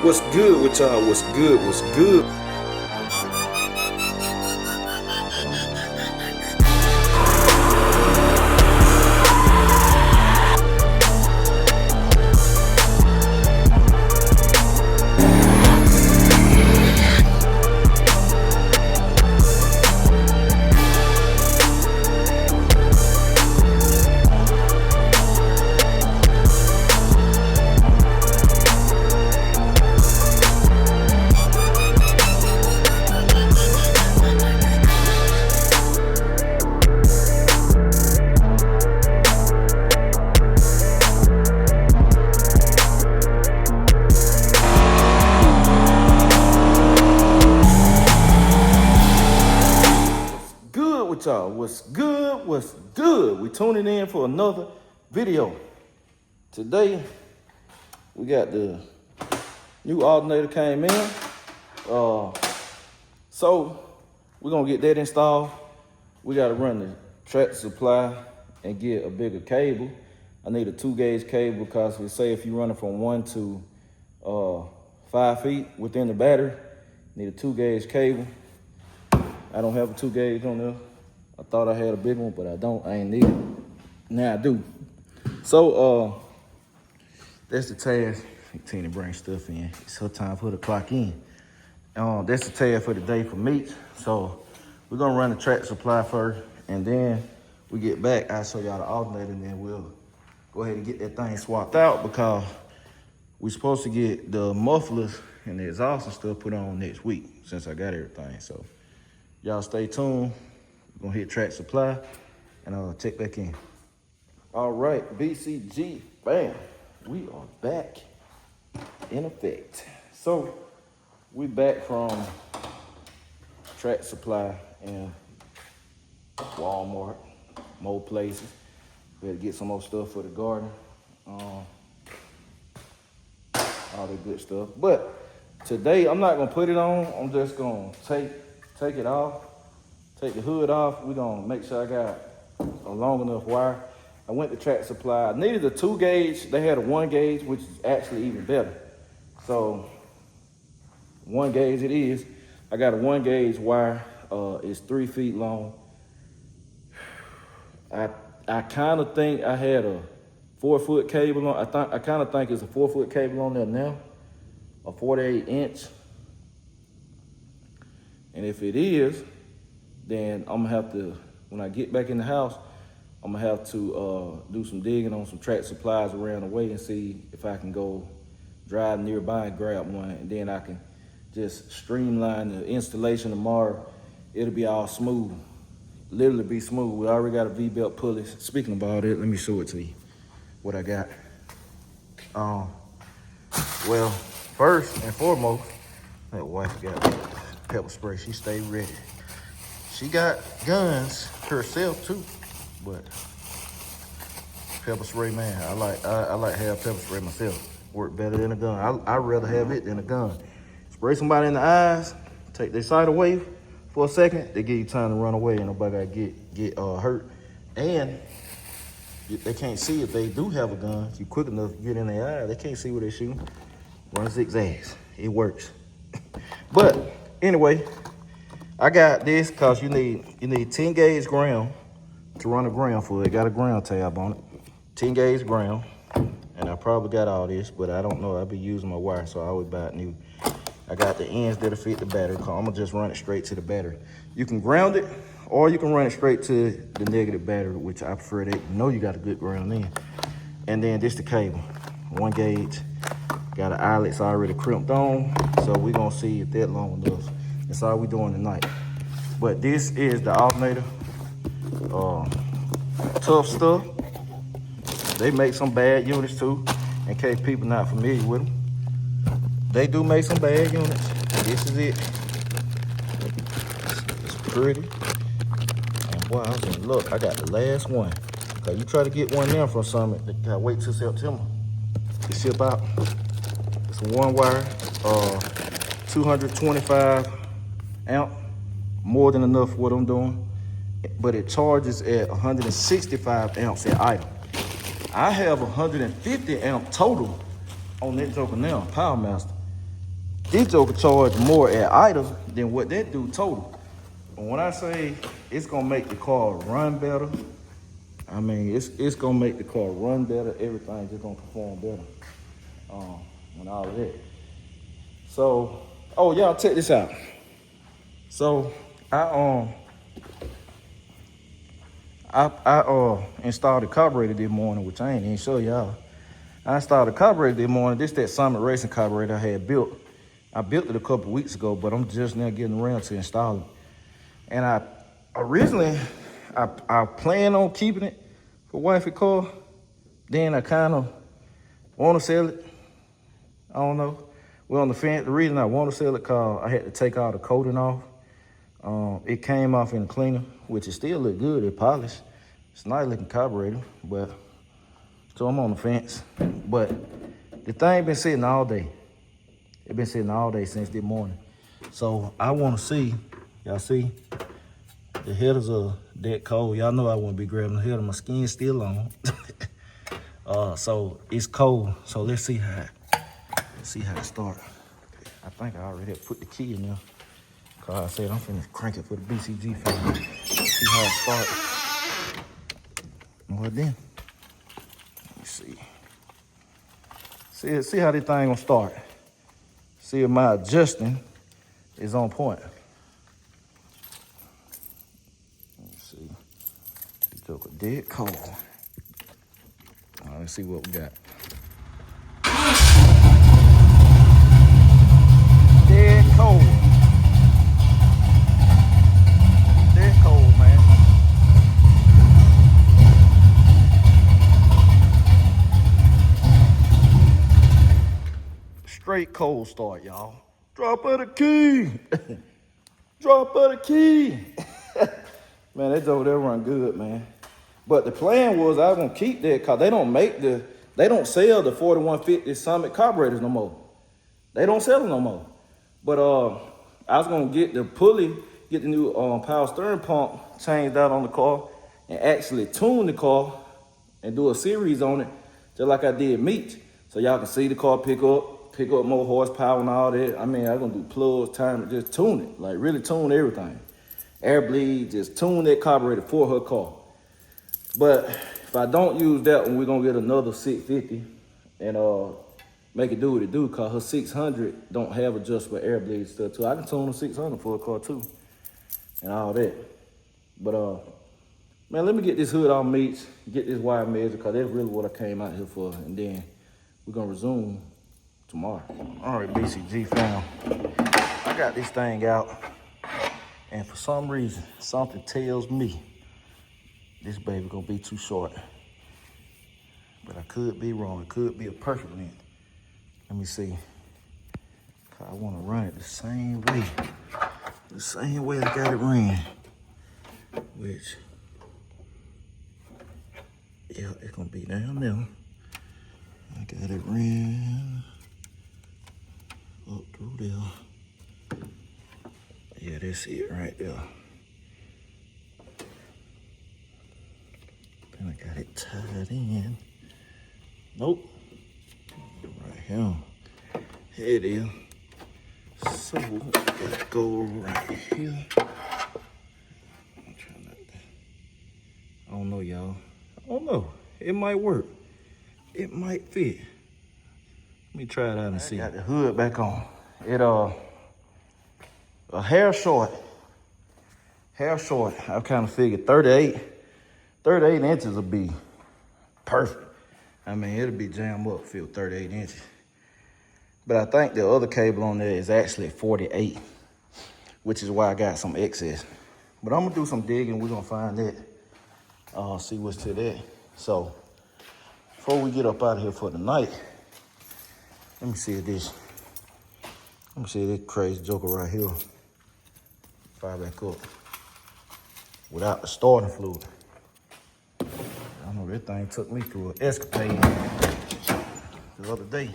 What's good with y'all? What's good? What's good? Y'all, what's good? What's good? We tuning in for another video. Today we got the new alternator came in. So we're gonna get that installed. We gotta run the track supply and get a bigger cable. I need a 2-gauge cable because we say if you run it from 1 to 5 feet within the battery, need a 2-gauge cable. I don't have a 2-gauge on there. I thought I had a big one, but I don't. I ain't need it. Now I do. So that's the task. Tina bring stuff in. It's her time for her to clock in. That's the task for the day for Meech. So we're gonna run the track supply first, and then we get back. I'll show y'all the alternator, and then we'll go ahead and get that thing swapped out because we're supposed to get the mufflers and the exhaust and stuff put on next week since I got everything. So y'all stay tuned. We're gonna hit track supply and I'll check back in. All right, BCG, bam. We are back in effect. So we back from track supply in Walmart, more places. We had to get some more stuff for the garden. All the good stuff. But today I'm not gonna put it on. I'm just gonna take it off. Take the hood off. We're gonna make sure I got a long enough wire. I went to track supply. I needed a 2-gauge. They had a 1-gauge, which is actually even better. So 1-gauge it is. I got a 1-gauge wire. It's 3 feet long. I kind of think I had a 4-foot cable on. I kind of think it's a 4-foot cable on there now, a 48-inch. And if it is, then I'm gonna have to, when I get back in the house, I'm gonna have to do some digging on some track supplies around the way and see if I can go drive nearby and grab one, and then I can just streamline the installation tomorrow. It'll be all smooth, literally be smooth. We already got a V-belt pulley. Speaking about it, let me show it to you, what I got. Well, first and foremost, that wife got pepper spray. She stayed ready. She got guns herself too, but pepper spray, man, I like to have pepper spray myself. Work better than a gun. I'd rather have it than a gun. Spray somebody in the eyes, take their sight away for a second, they give you time to run away and nobody gotta get hurt. And they can't see if they do have a gun. If you're quick enough to get in their eye, they can't see where they're shooting. Run zigzags, it works. But anyway, I got this because you need 10-gauge ground to run a ground for it. Got a ground tab on it. 10-gauge ground. And I probably got all this, but I don't know. I'll be using my wire, so I always buy it new. I got the ends that'll fit the battery. I'm gonna just run it straight to the battery. You can ground it, or you can run it straight to the negative battery, which I prefer that. You know you got a good ground in. And then this the cable. 1-gauge. Got the eyelets already crimped on, so we're gonna see if that long enough. That's all we doing tonight. But this is the alternator. Tough stuff. They make some bad units too, in case people not familiar with them. They do make some bad units. This is it. It's pretty. And boy, I was in luck. I got the last one. Cause you try to get one now from Summit, they gotta wait till September to ship out. It's a 1-wire, 225 amp, more than enough for what I'm doing, but it charges at 165 amps at idle. I have 150 amp total on that joker now, Power Master. This joker charge more at idle than what that do total. And when I say it's gonna make the car run better, I mean it's gonna make the car run better. Everything just gonna perform better, and all of that. So, oh y'all, check this out. So I installed the carburetor this morning, which I ain't even show y'all. I installed the carburetor this morning. This that Summit Racing carburetor I had built. I built it a couple weeks ago, but I'm just now getting around to installing it. And I originally planned on keeping it for wifey car. Then I kind of want to sell it. I don't know. Well, on the fence, the reason I want to sell it, cause I had to take all the coating off. It came off in the cleaner, which it still look good. It polished. It's a nice looking carburetor, but so I'm on the fence. But the thing been sitting all day. It been sitting all day since this morning. So I want to see, y'all see, the headers are that cold. Y'all know I wouldn't be grabbing the header. My skin's still on. So it's cold. So let's see how it start. I think I already had put the key in there. Cause I said I'm finna crank it for the BCG fan. See how it starts. Well then, let me see. See how this thing gonna start. See if my adjusting is on point. Let me see. This joker dead cold. All right, let's see what we got. Dead cold. Dead cold, man. Straight cold start, y'all. Drop of the key. Drop of the key. Man, that over there run good, man. But the plan was I was gonna keep that because they don't sell the 4150 Summit carburetors no more. They don't sell them no more. But I was gonna get the pulley, get the new power steering pump changed out on the car and actually tune the car and do a series on it, just like I did Meech. So y'all can see the car pick up more horsepower and all that. I mean, I'm gonna do plugs, time, just tune it, like really tune everything. Air bleed, just tune that carburetor for her car. But if I don't use that one, we're gonna get another 650 and make it do what it do, cause her 600 don't have adjustable air bleed stuff too. I can tune the 600 for a car too, and all that. But man, let me get this hood on Meech, get this wire measure, cause that's really what I came out here for, and then we're gonna resume tomorrow. All right, BCG fam, I got this thing out, and for some reason, something tells me this baby gonna be too short. But I could be wrong. It could be a perfect length. Let me see. I wanna run it the same way I got it ran. Which, yeah, it's gonna be down there. I got it ran up through there. Yeah, that's it right there. Then I got it tied in. Nope. Right here. Here it is. So, let's go right here. I'm trying not to. I don't know, y'all. I don't know. It might work. It might fit. Let me try it out and see. Got the hood back on. It a hair short. Hair short. I kind of figured 38 inches will be perfect. I mean, it'll be jammed up, feel 38 inches. But I think the other cable on there is actually 48, which is why I got some excess. But I'm gonna do some digging. We're gonna find that. See what's to that. So before we get up out of here for the night, let me see this crazy joker right here. Fire back up without the starting fluid. I know that thing took me through an escapade the other day.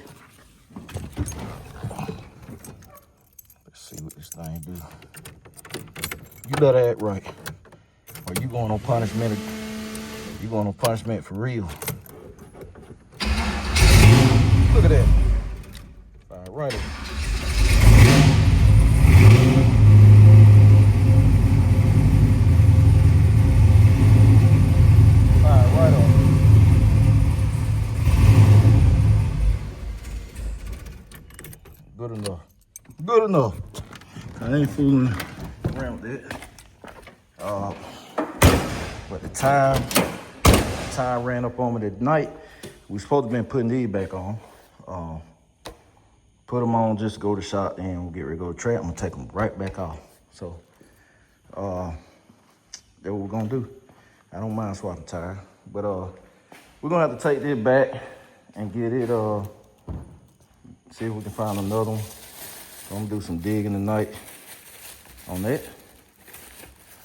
Let's see what this thing do. You better act right, or you going on punishment. You going on punishment for real. Look at that. All right. Good enough. Good enough. I ain't fooling around with it. But the time ran up on me tonight. We supposed to been putting these back on. Put them on just to go to the shop, and we'll get ready to go to track. I'm gonna take them right back off. So, that's what we're gonna do. I don't mind swapping tires, but we're gonna have to take this back and get it, see if we can find another one. I'm gonna do some digging tonight on that.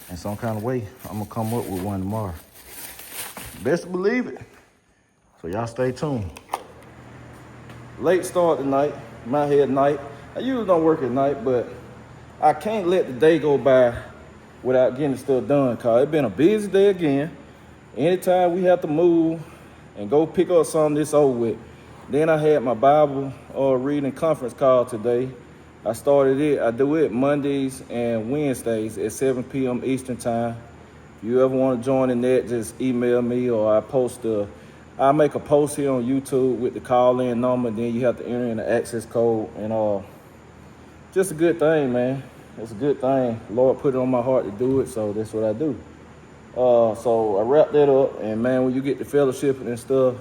In some kind of way, I'm gonna come up with one tomorrow. Best believe it. So y'all stay tuned. Late start tonight, my head night. I usually don't work at night, but I can't let the day go by without getting stuff done, cause it's been a busy day again. Anytime we have to move and go pick up something that's over with. Then I had my Bible reading conference call today. I started it, I do it Mondays and Wednesdays at 7 p.m. Eastern time. If you ever want to join in that, just email me, or I make a post here on YouTube with the call-in number, then you have to enter in the access code, and just a good thing, man. It's a good thing. Lord put it on my heart to do it, so that's what I do. So I wrap that up, and man, when you get to fellowshipping and stuff,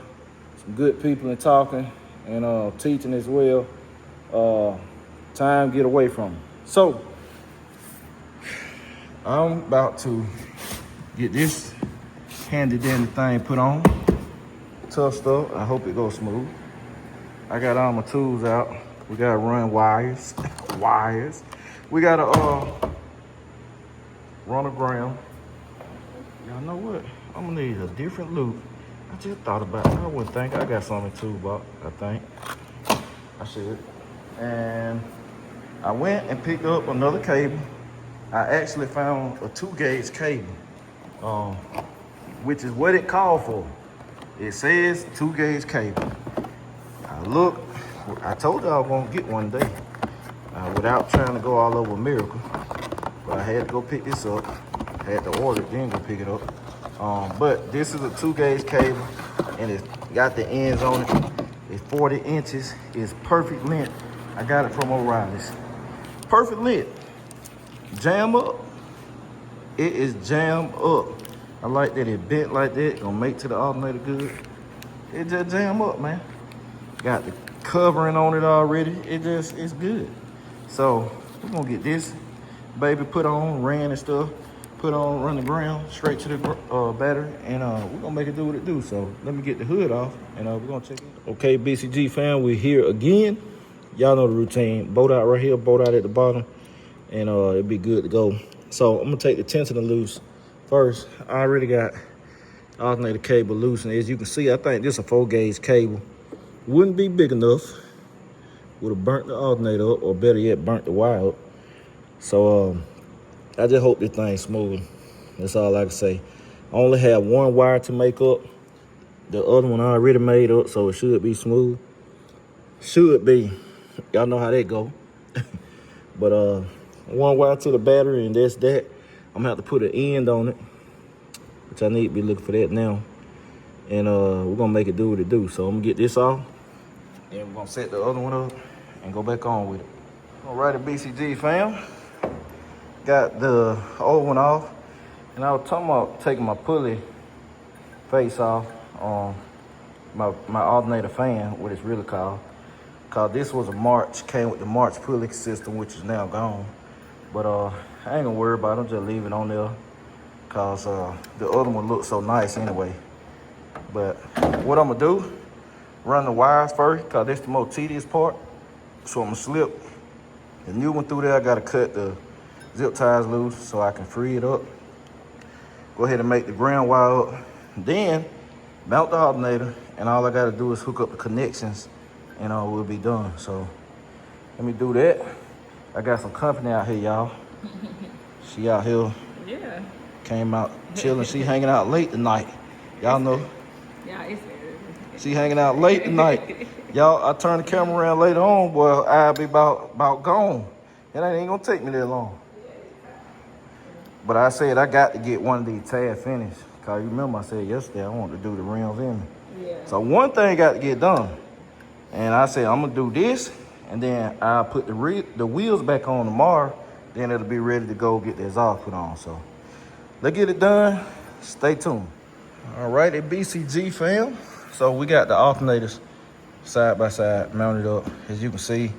some good people and talking and teaching as well, time get away from them. So I'm about to get this handy dandy thing put on. Tough stuff. I hope it goes smooth. I got all my tools out. We gotta run wires. We gotta run a ground. Y'all know what? I'm gonna need a different loop. I just thought about it. I wouldn't think I got something in the toolbox. I think I should. And I went and picked up another cable. I actually found a 2-gauge cable, which is what it called for. It says 2-gauge cable. I told y'all I was gonna get one day without trying to go all over Miracle. But I had to go pick this up. I had to order it, then go pick it up. But this is a 2-gauge cable, and it's got the ends on it. It's 40 inches. It's perfect length. I got it from O'Reilly's. Perfect length. Jam up. It is jammed up. I like that it bent like that. Gonna make to the alternator good. It just jam up, man. Got the covering on it already. It's good. So we're gonna get this baby put on, ran and stuff. Put on, run the ground, straight to the battery, and we're gonna make it do what it do. So let me get the hood off, and we're gonna check it. Okay, BCG fam, we're here again. Y'all know the routine. Bolt out right here, bolt out at the bottom, and it'll be good to go. So I'm gonna take the tensioner loose first. I already got the alternator cable loose, and as you can see, I think this is a 4-gauge cable. Wouldn't be big enough. Would have burnt the alternator up, or better yet, burnt the wire up. So I just hope this thing's smooth. That's all I can say. I only have one wire to make up. The other one I already made up, so it should be smooth. Should be. Y'all know how that go. But one wire to the battery, and that's that. I'm gonna have to put an end on it, which I need to be looking for that now. And we're gonna make it do what it do. So I'm gonna get this off, and we're gonna set the other one up and go back on with it. Alrighty, BCG fam. Got the old one off, and I was talking about taking my pulley face off on my alternator fan, what it's really called. Cause this was a March, came with the March pulley system, which is now gone. But I ain't gonna worry about it, I'm just leave it on there. Cause the other one looks so nice anyway. But what I'm gonna do, run the wires first, cause that's the most tedious part. So I'm gonna slip the new one through there. I gotta cut the zip ties loose so I can free it up. Go ahead and make the ground wire up. Then mount the alternator, and all I gotta do is hook up the connections, and we'll be done. So let me do that. I got some company out here, y'all. She out here. Yeah. Came out chilling. She hanging out late tonight. Y'all know. Yeah, it's She hanging out late tonight. Y'all, I turn the camera around later on, boy, I'll be about gone. It ain't gonna take me that long. But I said I got to get one of these tabs finished. Cause you remember I said yesterday I wanted to do the rims in me. Yeah. So one thing got to get done. And I said I'm gonna do this, And then I'll put the wheels back on tomorrow. Then it'll be ready to go get the exhaust put on. So let's get it done. Stay tuned. All right, at BCG fam. So we got the alternators side by side mounted up. As you can see,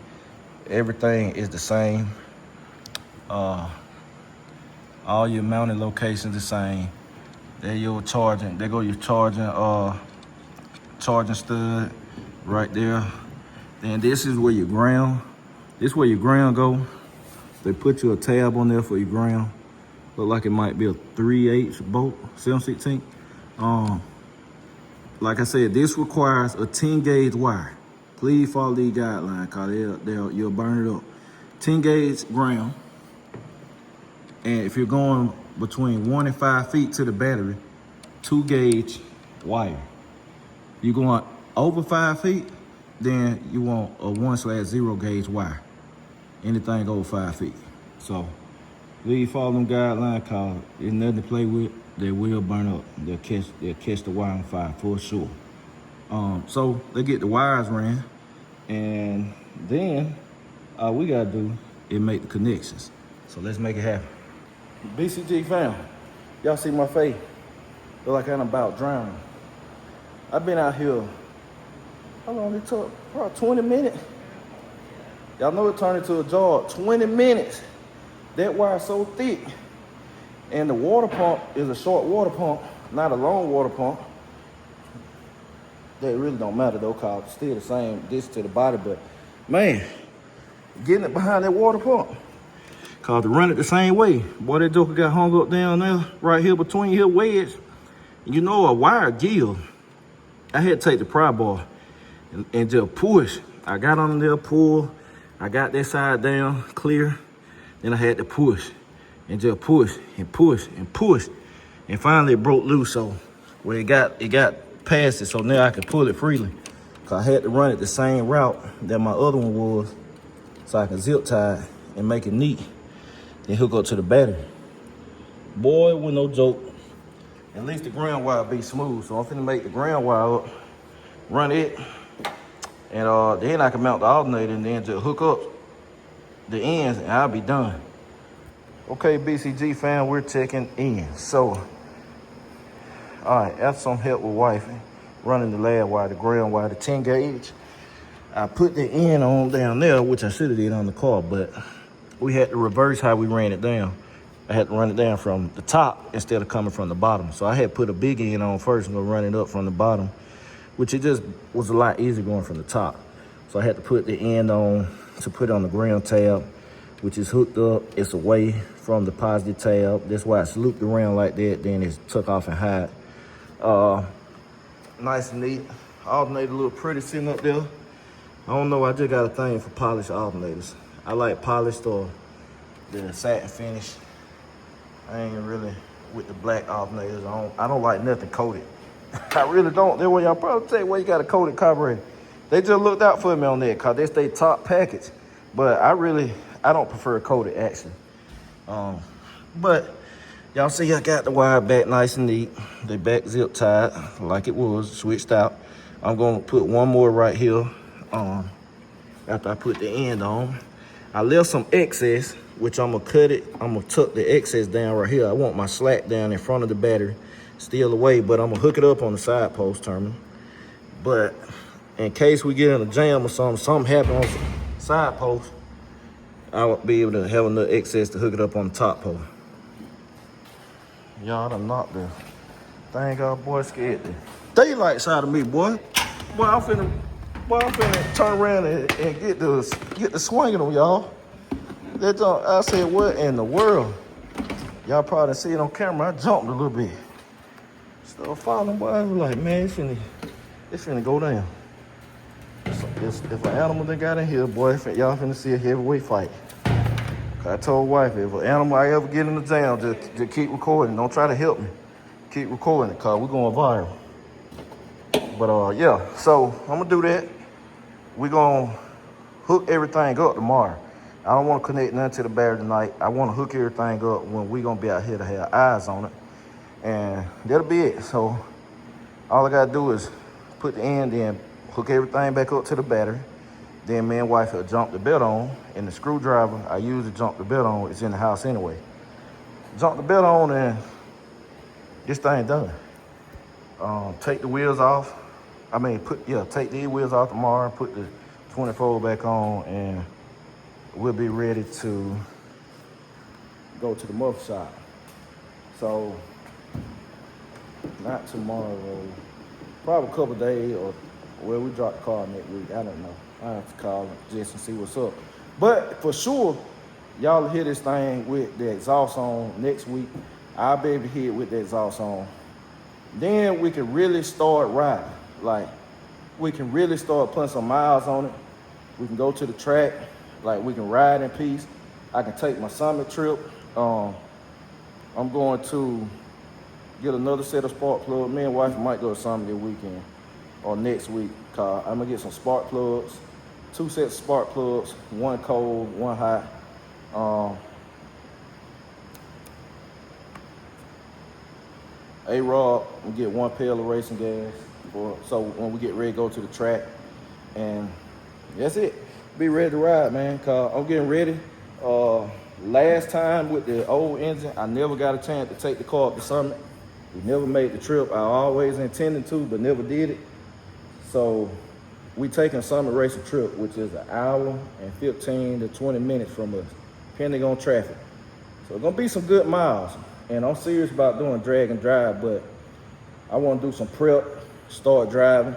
everything is the same. All your mounting locations the same. There your charging. There go your charging stud right there. Then this is where your ground. This is where your ground go. They put you a tab on there for your ground. Look like it might be a 3/8 bolt, 7/16. Like I said, this requires a 10 gauge wire. Please follow these guidelines, cause you'll burn it up. 10 gauge ground. And if you're going between 1 and 5 feet to the battery, 2 gauge wire. You're going over 5 feet, then you want a 1/0 gauge wire. Anything over 5 feet. So please follow them guidelines, cause it's nothing to play with. They will burn up. They'll catch the wire on fire for sure. So they get the wires ran, and then all we gotta do is make the connections. So let's make it happen. BCG fam, y'all see my face? Feel like I'm about drowning. I've been out here, how long it took? Probably 20 minutes. Y'all know it turned into a jog, 20 minutes. That wire's so thick. And the water pump is a short water pump, not a long water pump. That really don't matter though, cause it's still the same distance to the body, but man, getting it behind that water pump. Cause to run it the same way. Boy, that joker got hung up down there, right here between your wedge. You know, a wire gill. I had to take the pry bar and just push. I got on there, pull. I got that side down, clear. Then I had to push and just push and push and push. And finally it broke loose, so where it got past it, so now I could pull it freely. Cause I had to run it the same route that my other one was, so I can zip tie it and make it neat. Then hook up to the battery. Boy, with no joke. At least the ground wire be smooth. So I'm finna make the ground wire up, run it, and then I can mount the alternator and then just hook up the ends and I'll be done. Okay, BCG fam, we're checking in. So, all right, after some help with wifey, running the lab wire, the ground wire, the 10 gauge, I put the end on down there, which I should have did on the car, but we had to reverse how we ran it down. I had to run it down from the top instead of coming from the bottom. So I had to put a big end on first and go run it up from the bottom, which it just was a lot easier going from the top. So I had to put the end on to put on the ground tab, which is hooked up. It's away from the positive tab. That's why it's looped around like that. Then it's took off and hide. Nice and neat. Alternator look pretty sitting up there. I don't know, I just got a thing for polished alternators. I like polished or the satin finish. I ain't really with the black alternators. I don't like nothing coated. I really don't. That's why y'all probably say, well, you got a coated carburetor. They just looked out for me on that because that's their top package. But I don't prefer coated actually. But y'all see I got the wire back nice and neat. They back zip tied like it was, switched out. I'm gonna put one more right here after I put the end on. I left some excess, which I'm gonna cut it. I'm gonna tuck the excess down right here. I want my slack down in front of the battery, still away, but I'm gonna hook it up on the side post terminal. But in case we get in a jam or something happen on the side post, I'll be able to have enough excess to hook it up on the top post. Y'all done knocked the thing off, boy, scared the daylights out of me, boy. Boy, I'm finna turn around and get the swinging on y'all. I said, what in the world? Y'all probably see it on camera. I jumped a little bit. Still following, boy. I was like, man, it's finna go down. If an animal that got in here, boy, y'all finna see a heavyweight fight. I told wife, if an animal I ever get in the jam, just keep recording. Don't try to help me. Keep recording it, cause we're going viral. But yeah, so I'm gonna do that. We're gonna hook everything up tomorrow. I don't want to connect nothing to the battery tonight. I want to hook everything up when we're gonna be out here to have eyes on it. And that'll be it. So all I gotta do is put the end in, hook everything back up to the battery. Then me and wife will jump the belt on, and the screwdriver I usually jump the belt on is in the house anyway. Jump the belt on and this thing done. Take the wheels off. Take these wheels off tomorrow, put the 24 back on, and we'll be ready to go to the muffler shop. So, not tomorrow, probably a couple days, or we drop the car next week. I don't know. I have to call Jess and see what's up. But for sure, y'all will hear this thing with the exhaust on next week. I'll be able to hear it with the exhaust on. Then we can really start riding. Like, we can really start putting some miles on it. We can go to the track. Like, we can ride in peace. I can take my summit trip. I'm going to get another set of spark plugs. Me and wife might go to Summit this weekend or next week. I'm gonna get some spark plugs, 2 sets of spark plugs, 1 cold, 1 hot. A-Rod, we get 1 pail of racing gas so when we get ready to go to the track. And that's it. Be ready to ride, man, cause I'm getting ready. Last time with the old engine, I never got a chance to take the car up to Summit. We never made the trip. I always intended to, but never did it. So we taking Summit racing trip, which is 1 hour and 15 to 20 minutes from us, depending on traffic. So it's gonna be some good miles. And I'm serious about doing drag and drive, but I want to do some prep, start driving.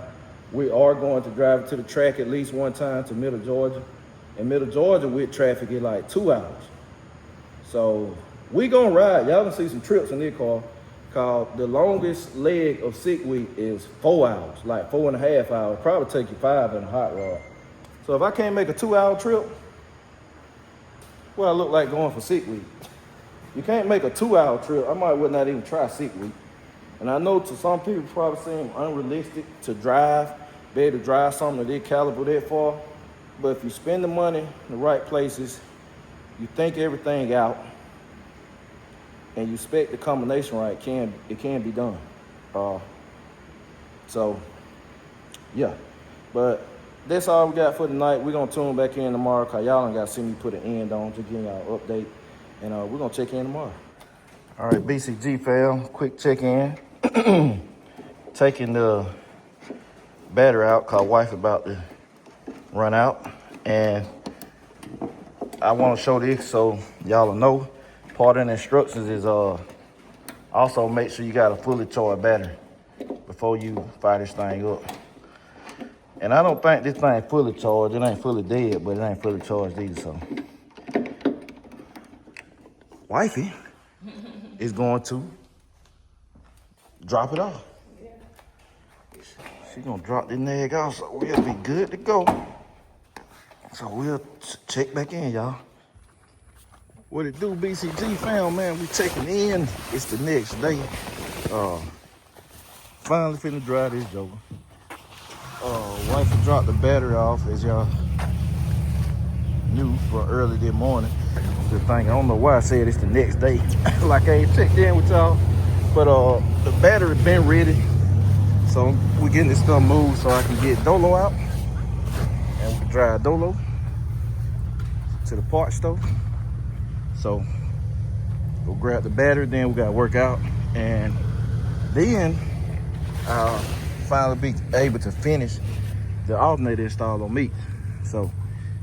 We are going to drive to the track at least 1 time to Middle Georgia. In Middle Georgia with traffic is like 2 hours. So we gonna ride. Y'all gonna see some trips in this car, cause the longest leg of 6 week is 4 hours, like 4.5 hours. Probably take you 5 in a hot rod. So if I can't make a 2-hour trip, well, I look like going for 6 week. You can't make a 2-hour trip. I might well not even try 6 week. And I know to some people probably seem unrealistic to drive, be able to drive something of that caliber that far. But if you spend the money in the right places, you think everything out, and you spec the combination right, it can be done. So, yeah. But that's all we got for tonight. We're going to tune back in tomorrow, because y'all ain't got to see me put an end on, just getting y'all update. And we're going to check in tomorrow. All right, BCG fam, quick check-in. Taking the battery out, because wife about to run out. And I want to show this so y'all will know. Part of the instructions is also make sure you got a fully charged battery before you fire this thing up. And I don't think this thing fully charged. It ain't fully dead, but it ain't fully charged either, so. Wifey is going to drop it off. She's gonna drop this nag off, so we'll be good to go. So we'll check back in, y'all. What it do, BCG fam, man? We checking in. It's the next day. Finally finna drive this joker. Wife dropped the battery off, as y'all knew, for early this morning. The thing, I don't know why I said it's the next day. Like I ain't checked in with y'all. But the battery been ready. So we're getting this stuff moved so I can get Dolo out. And we can drive Dolo to the parts store. So we'll grab the battery, then we gotta work out. And then I'll finally be able to finish the alternator install on Meech. So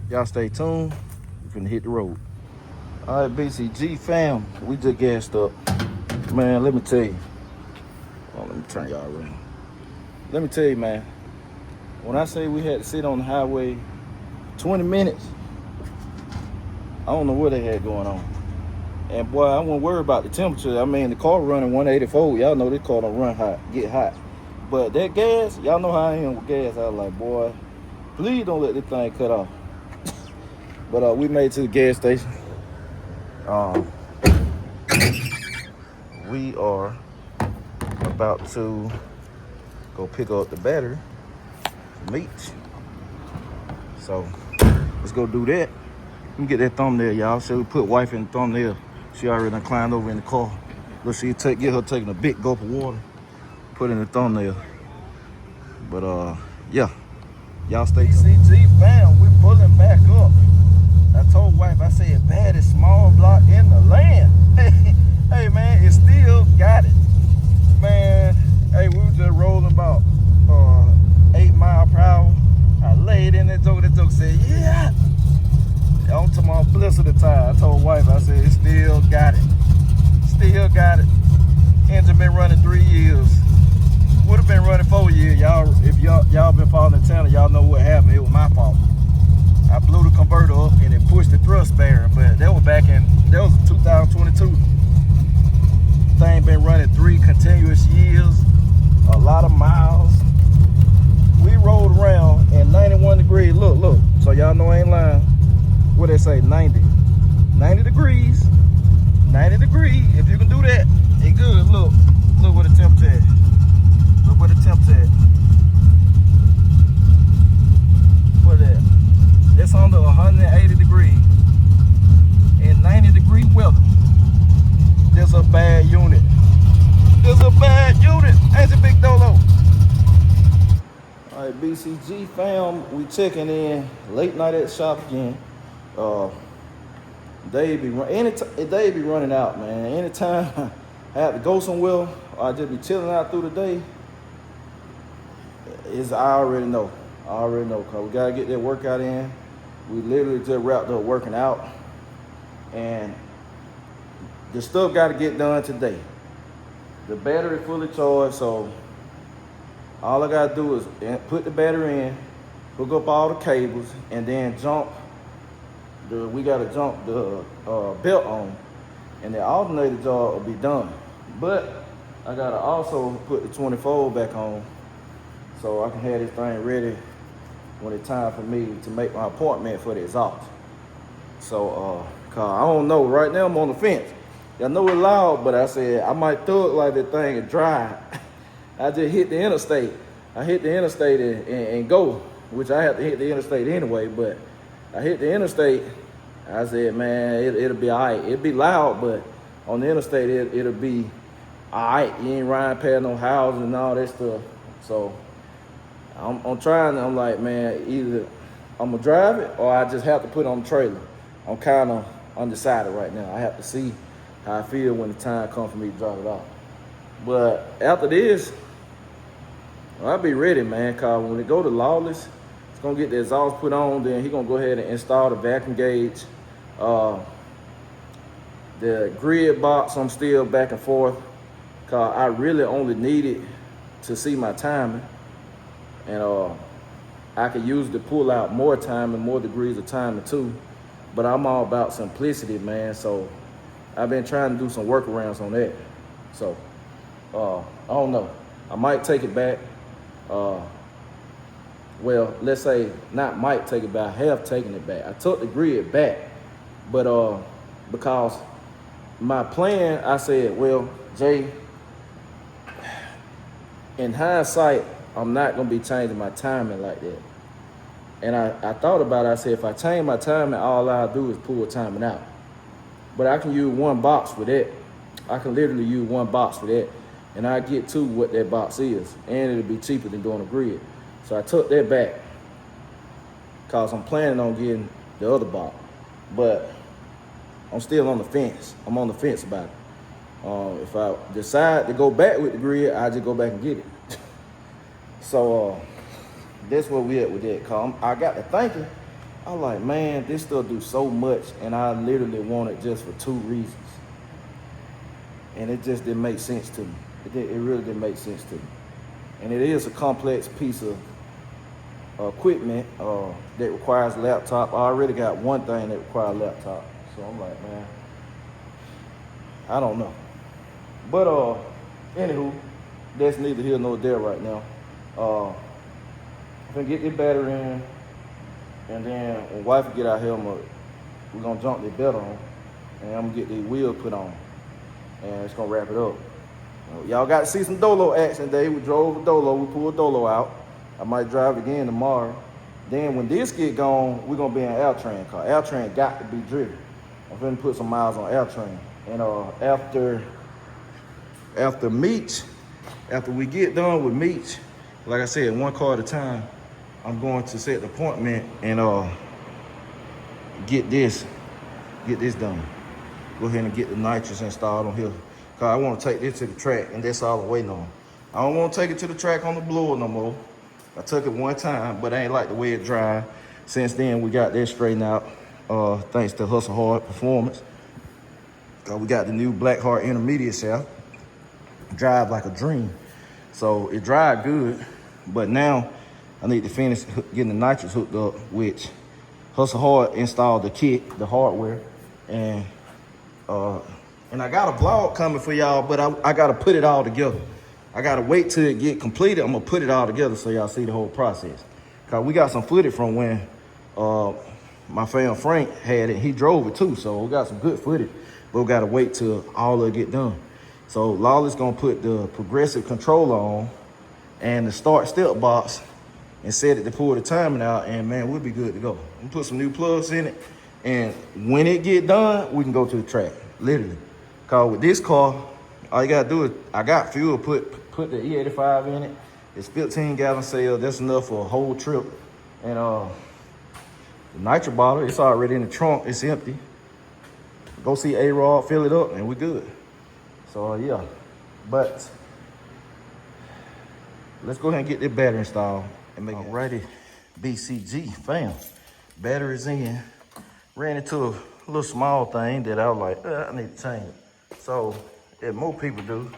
y'all stay tuned. We're finna hit the road. All right, BCG fam, we just gassed up. Man, let me tell you. Oh, let me turn y'all around. Let me tell you, man. When I say we had to sit on the highway 20 minutes, I don't know what they had going on. And boy, I wasn't worried about the temperature. I mean, the car running 184. Y'all know this car don't run hot, get hot. But that gas, y'all know how I am with gas. I was like, boy, please don't let this thing cut off. But we made it to the gas station. We are about to go pick up the battery from Meech. So let's go do that. Let me get that thumbnail, y'all. So we put wife in the thumbnail. She already done climbed over in the car. Look, she get her taking a big gulp of water, put in the thumbnail. But yeah, y'all stay tuned. BCG fam, pulling back up. I told wife, I said, baddest small block in the land. Hey man, it still got it. Man, hey, we were just rolling about 8 miles per hour. I laid in that joke said, yeah. On to my bliss of the tire. I told wife, I said, it still got it. Still got it. Engine been running 3 years. Would have been running 4 years. Y'all, if y'all been following the channel, y'all know what happened. It was my fault. I blew the converter up and it pushed the thrust bearing, but that was 2022. Thing been running 3 continuous years, a lot of miles. We rolled around at 91 degrees. Look. So y'all know I ain't lying. What they say, 90 degrees. 90 degrees. If you can do that, it good. Look what the temperature at. Look where the temperature at. What is that? It's under 180 degrees. In 90 degree weather. There's a bad unit. There's a bad unit. Ain't it, Big Dolo? All right, BCG fam, we checking in late night at the shop again. They be running out, man. Anytime I have to go somewhere, or I just be chilling out through the day, I already know. Cause we gotta get that workout in. We literally just wrapped up working out, and the stuff got to get done today. The battery fully charged, so all I got to do is put the battery in, hook up all the cables, and then we got to jump the belt on, and the alternator job will be done. But I got to also put the 24 back on so I can have this thing ready when it's time for me to make my appointment for the exhaust. So, cause I don't know, right now I'm on the fence. I know it's loud, but I said I might throw it like that thing is dry. I just hit the interstate. I hit the interstate and go, which I have to hit the interstate anyway, but I hit the interstate. I said, man, it'll be all right. It'll be loud, but on the interstate, it'll be all right. You ain't riding past no houses and all that stuff. So I'm trying, I'm like, man, either I'm gonna drive it or I just have to put it on the trailer. I'm kind of undecided right now. I have to see how I feel when the time comes for me to drop it off. But after this, I'll be ready, man, cause when it go to Lawless, it's gonna get the exhaust put on, then he gonna go ahead and install the vacuum gauge. The grid box, I'm still back and forth, cause I really only need it to see my timing. And I could use it to pull out more time and more degrees of timing too. But I'm all about simplicity, man. So I've been trying to do some workarounds on that. So I don't know. I might take it back. Well, let's say not might take it back. I have taken it back. I took the grid back, but because my plan, I said, well, Jay, in hindsight, I'm not gonna be changing my timing like that. And I thought about it. I said, if I change my timing, all I'll do is pull timing out. But I can use one box for that. I can literally use one box for that. And I get to what that box is. And it'll be cheaper than doing a grid. So I took that back because I'm planning on getting the other box. But I'm still on the fence. I'm on the fence about it. If I decide to go back with the grid, I just go back and get it. So that's where we at with that. Cause I got to thinking, I'm like, man, this stuff do so much, and I literally want it just for 2 reasons. And it just didn't make sense to me. It really didn't make sense to me. And it is a complex piece of equipment that requires a laptop. I already got one thing that requires a laptop. So I'm like, man, I don't know. But anywho, that's neither here nor there right now. I'm gonna get this battery in, and then when wife get out here, we're gonna jump the belt on, and I'm gonna get the wheel put on, and it's gonna wrap it up. Y'all got to see some Dolo action today. We drove a Dolo, we pulled Dolo out. I might drive it again tomorrow. Then when this get gone, we're gonna be in Alternator car. Alternator got to be driven. I'm gonna put some miles on Alternator. And after Meech, after we get done with Meech, like I said, one car at a time, I'm going to set the appointment and get this done. Go ahead and get the nitrous installed on here. Cause I want to take this to the track, and that's all I'm waiting on. I don't want to take it to the track on the blower no more. I took it one time, but I ain't like the way it drive. Since then, we got that straightened out, thanks to Hustle Hard Performance. Cause we got the new Blackheart Intermediate shaft. Drive like a dream. So it drive good, but now I need to finish getting the nitrous hooked up, which Hustle Hard installed the kit, the hardware, and I got a vlog coming for y'all, but I gotta put it all together. I gotta wait till it get completed. I'm gonna put it all together so y'all see the whole process. Cause we got some footage from when my friend Frank had it. He drove it too, so we got some good footage. But we gotta wait till all of it get done. So Lawless gonna put the progressive controller on and the start step box and set it to pull the timing out, and man, we'll be good to go. I'm gonna put some new plugs in it, and when it get done, we can go to the track, literally. Cause with this car, all you gotta do is, I got fuel, put the E85 in it. It's 15-gallon cell, that's enough for a whole trip. And the nitro bottle, it's already in the trunk, it's empty. Go see A-Rod, fill it up, and we good. So yeah, but let's go ahead and get this battery installed and make it ready. BCG, fam, batteries in. Ran into a little small thing that I was like, I need to change it. So, as more people do, you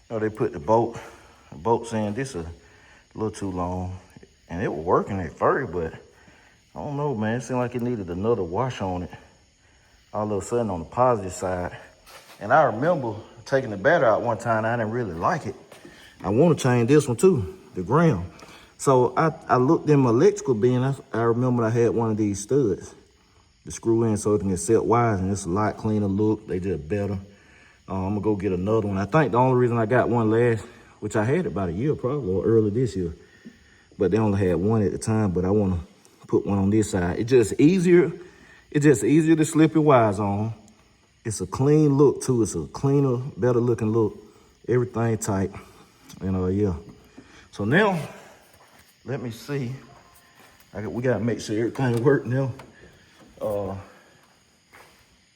know, they put the bolts in. This is a little too long, and it was working at first, but I don't know, man. It seemed like it needed another wash on it. All of a sudden on the positive side. And I remember taking the battery out one time, I didn't really like it. I want to change this one too, the ground. So I looked in my electrical bin. I remember I had one of these studs to screw in so it can accept wires, and it's a lot cleaner look. They just better. I'm gonna go get another one. I think the only reason I got one last, which I had about a year probably, or early this year, but they only had one at the time, but I wanna put one on this side. It's just easier to slip your wires on. It's a clean look too. It's a cleaner, better looking look. Everything tight, and yeah. So now, let me see. We gotta make sure everything work now.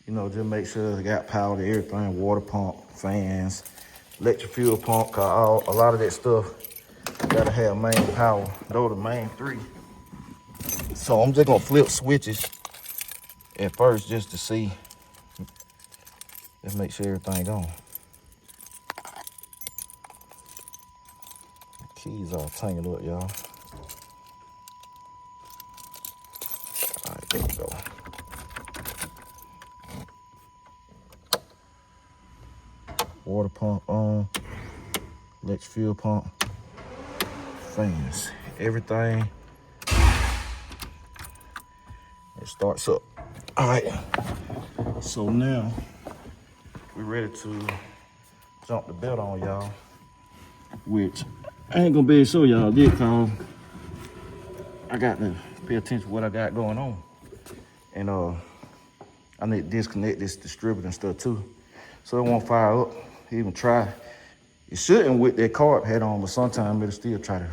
You know, just make sure they got power to everything, water pump, fans, electric fuel pump, cause a lot of that stuff gotta have main power, though the main 3. So I'm just gonna flip switches at first just to see. Let's make sure everything on. The keys all tangled up, y'all. All right, there we go. Water pump on, electric fuel pump, fans, everything. It starts up. All right, so now we're ready to jump the belt on, y'all, which I ain't gonna be able to show y'all this cause I got to pay attention to what I got going on. And I need to disconnect this distributor and stuff too, so it won't fire up. Even try. It shouldn't with that carb head on, but sometimes it'll still try to.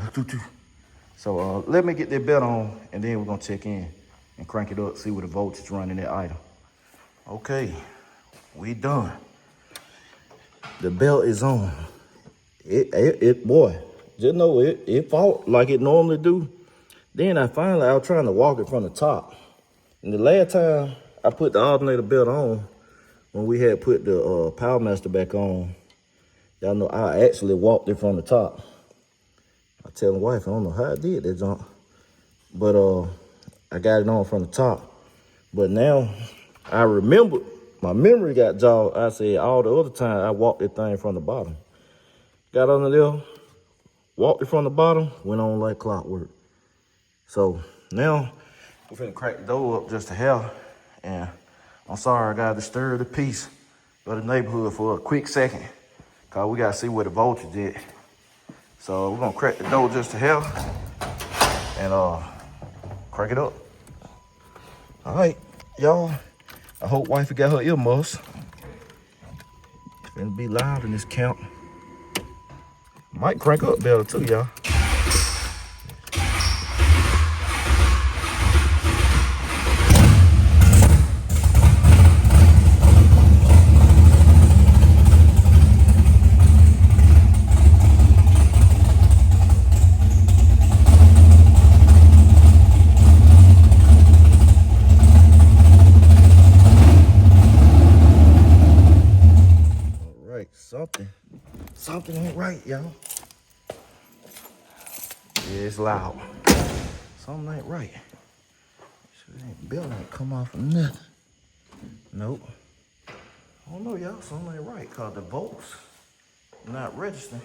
So let me get that belt on, and then we're gonna check in and crank it up, see what the voltage running that item. Okay, we done. The belt is on. Boy, just know it fought like it normally do. Then I was trying to walk it from the top. And the last time I put the alternator belt on, when we had put the Power Master back on, y'all know I actually walked it from the top. I tell the wife, I don't know how I did that jump, but I got it on from the top. But now I remember, my memory got jogged. I said all the other time I walked that thing from the bottom. Got under there, walked it from the bottom, went on like clockwork. So now we're finna crack the door up just to hell, and I'm sorry I gotta disturb the peace of the neighborhood for a quick second, cause we gotta see where the voltage is. So we're gonna crack the door just to hell and crack it up. All right, y'all. I hope wifey got her earmuffs. It's gonna be loud in this camp. Might crank up better too, y'all. Something ain't right, y'all. Yeah, it's loud. Something ain't right. Sure that belt ain't come off of nothing. Nope. I don't know, y'all. Something ain't right, cause the volts not registering.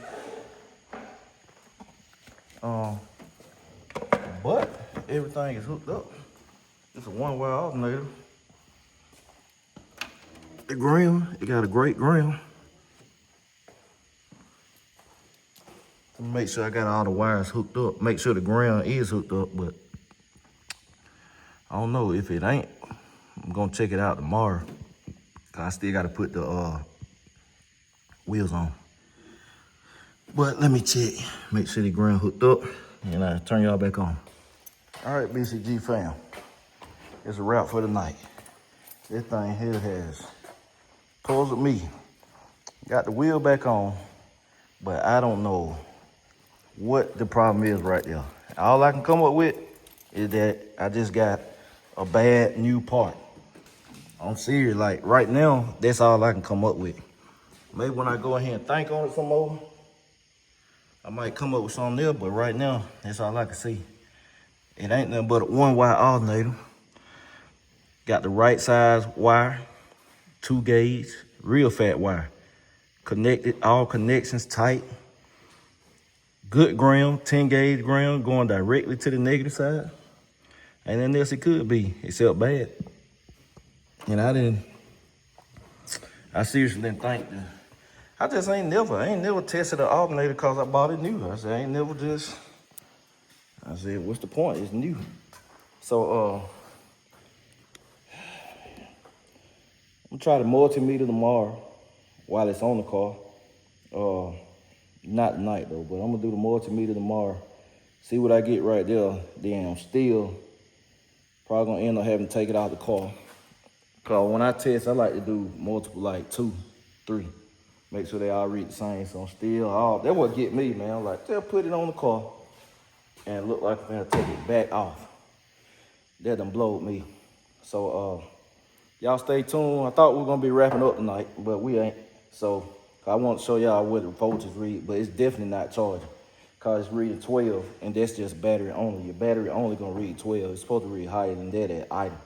But everything is hooked up. It's a one-wire alternator. The ground, it got a great ground. Make sure I got all the wires hooked up. Make sure the ground is hooked up, but I don't know if it ain't. I'm gonna check it out tomorrow. I still gotta put the wheels on. But let me check, make sure the ground hooked up, and I'll turn y'all back on. All right, BCG fam, it's a wrap for the night. This thing here has puzzled me. Got the wheel back on, but I don't know what the problem is right there. All I can come up with is that I just got a bad new part. I'm serious, like right now, that's all I can come up with. Maybe when I go ahead and think on it some more, I might come up with something else, but right now, that's all I can see. It ain't nothing but a one-wire alternator. Got the right size wire, 2 gauge, real fat wire. Connected, all connections tight. Good ground, 10 gauge ground, going directly to the negative side. Ain't nothing else it could be, except bad. And I seriously didn't think that. I just ain't never tested an alternator because I bought it new. I said, I said, what's the point? It's new. So, I'm gonna try the multimeter tomorrow while it's on the car. Not tonight though, but I'm gonna do the multimeter tomorrow. See what I get right there. Then I'm still probably gonna end up having to take it out of the car. Cause when I test, I like to do multiple, like 2, 3. Make sure they all read the same. So I'm still, that what get me, man. I'm like, they'll put it on the car and look like I'm gonna take it back off. That done blowed me. So y'all stay tuned. I thought we were gonna be wrapping up tonight, but we ain't. So I want to show y'all what the voltage read, but it's definitely not charging. Cause it's reading 12, and that's just battery only. Your battery only gonna read 12. It's supposed to read higher than that at idle.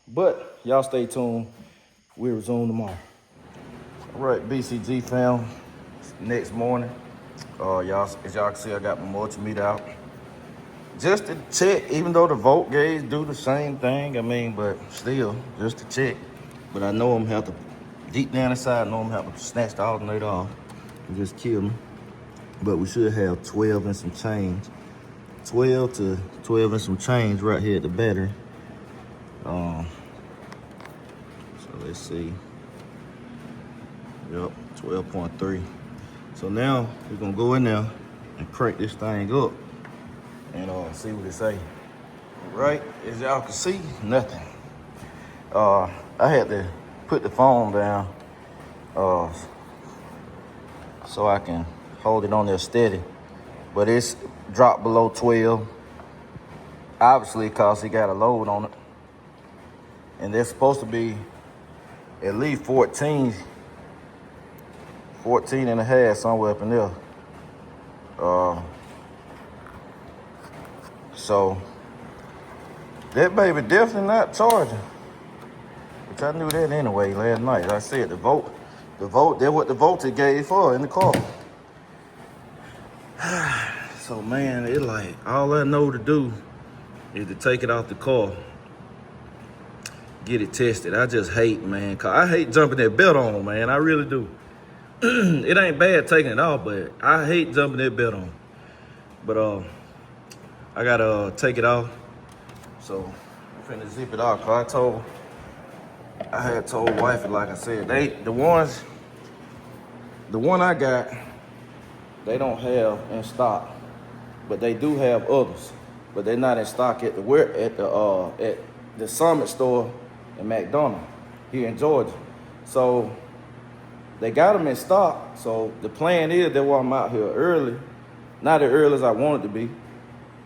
But y'all stay tuned. We'll resume tomorrow. All right, BCG fam. Next morning, y'all, as y'all can see, I got my multimeter out. Just to check, even though the volt gauge do the same thing, I mean, but still, just to check. But I know I'm gonna have to, deep down inside, I know I'm gonna have to snatch the alternator off and just kill me. But we should have 12 and some change. 12 to 12 and some change right here at the battery. So let's see. Yep, 12.3. So now we're gonna go in there and crank this thing up and see what it say. Right, as y'all can see, nothing. I had to put the phone down so I can hold it on there steady, but it's dropped below 12. Obviously, cause it got a load on it, and they're supposed to be at least 14 and a half, somewhere up in there. So that baby definitely not charging, which I knew that anyway last night. Like I said, the volt, that's what the voltage gauge for in the car. So man, it like, all I know to do is to take it off the car, get it tested. I just hate, man, cause I hate jumping that belt on, man. I really do. It ain't bad taking it off, but I hate jumping that belt on. But I gotta take it off. So I'm finna zip it off. Cause I had told wifey, like I said, the one I got, they don't have in stock, but they do have others, but they're not in stock at the Summit store in McDonough here in Georgia. So they got them in stock. So the plan is that while I'm out here early, not as early as I want it to be,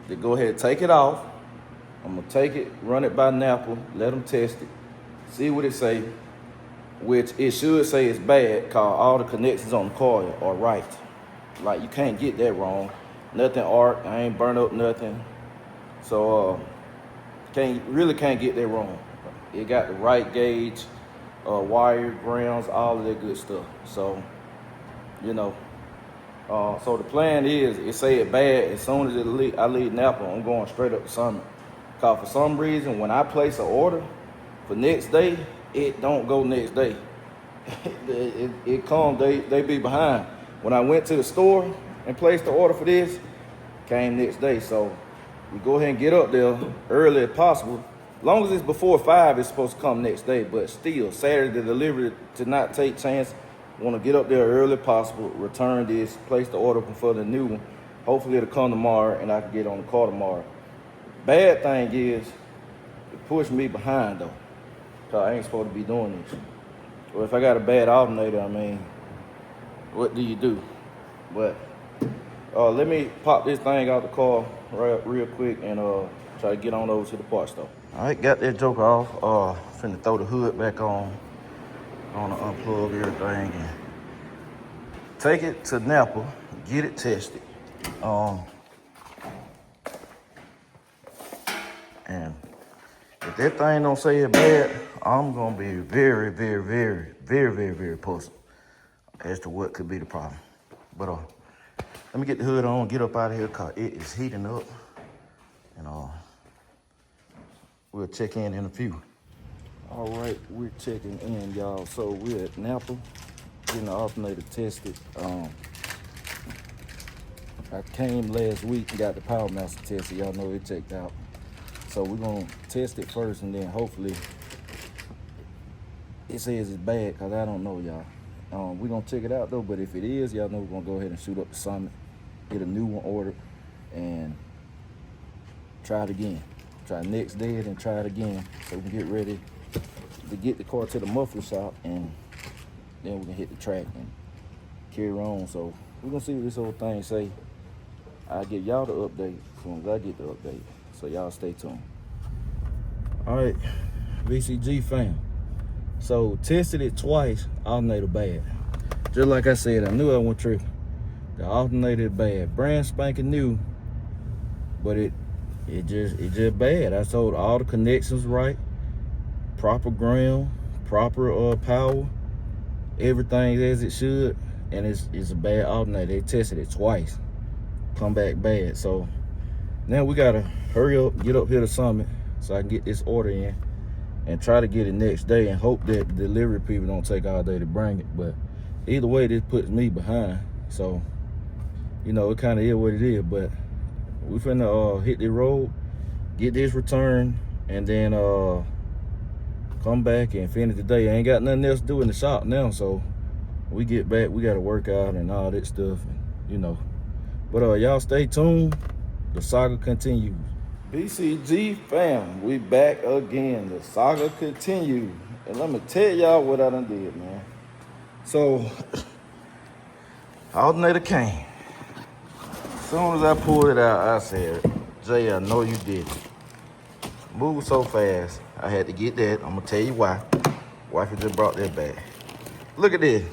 to go ahead and take it off. I'm gonna take it, run it by Napa, let them test it, see what it say, which it should say it's bad, cause all the connections on the coil are right. Like, you can't get that wrong. Nothing arc, I ain't burn up nothing. So really can't get that wrong. It got the right gauge, wire, grounds, all of that good stuff. So, you know, so the plan is, it say it bad, as soon as I leave Napa, I'm going straight up to Summit. Cause for some reason, when I place an order for next day, it don't go next day. it comes, they be behind. When I went to the store and placed the order for this, came next day. So we go ahead and get up there early as possible. As long as it's before 5, it's supposed to come next day. But still, Saturday the delivery, to not take chance, want to get up there early as possible, return this, place the order for the new one. Hopefully it'll come tomorrow and I can get on the car tomorrow. Bad thing is, it pushed me behind though, cause I ain't supposed to be doing this. Well, if I got a bad alternator, I mean, what do you do? But let me pop this thing out the car real quick and try to get on over to the parts store. All right, got that joker off. Finna throw the hood back on to unplug everything and take it to Napa, get it tested. And if that thing don't say it's bad, I'm gonna be very, very, very, very, very, very puzzled as to what could be the problem. But let me get the hood on, get up out of here, cause it is heating up. And we'll check in a few. All right, we're checking in, y'all. So we're at Napa, getting the alternator tested. I came last week and got the Power Master tested. Y'all know it checked out. So we're gonna test it first, and then hopefully it says it's bad, because I don't know, y'all. We're gonna check it out though, but if it is, y'all know we're gonna go ahead and shoot up the Summit, get a new one ordered, and try it again. Try next day and try it again, so we can get ready to get the car to the muffler shop, and then we can hit the track and carry on. So we're gonna see what this whole thing say. I'll give y'all the update as soon as I get the update. So y'all stay tuned. All right, BCG fam. So tested it twice, alternator bad. Just like I said, I knew I wasn't tripping. The alternator bad, brand spanking new, but it just bad. I told all the connections right, proper ground, proper power, everything as it should, and it's a bad alternator. They tested it twice, come back bad. So now we gotta hurry up, get up here to Summit so I can get this order in and try to get it next day and hope that the delivery people don't take all day to bring it. But either way, this puts me behind. So, you know, it kind of is what it is, but we finna hit the road, get this returned, and then come back and finish the day. I ain't got nothing else to do in the shop now, so we get back, we gotta work out and all that stuff, and, you know. But y'all stay tuned, the saga continues. BCG fam, we back again. The saga continues. And let me tell y'all what I done did, man. So, alternator came. As soon as I pulled it out, I said, Jay, I know you did it. Moved so fast, I had to get that. I'm gonna tell you why. Wifey just brought that back. Look at this.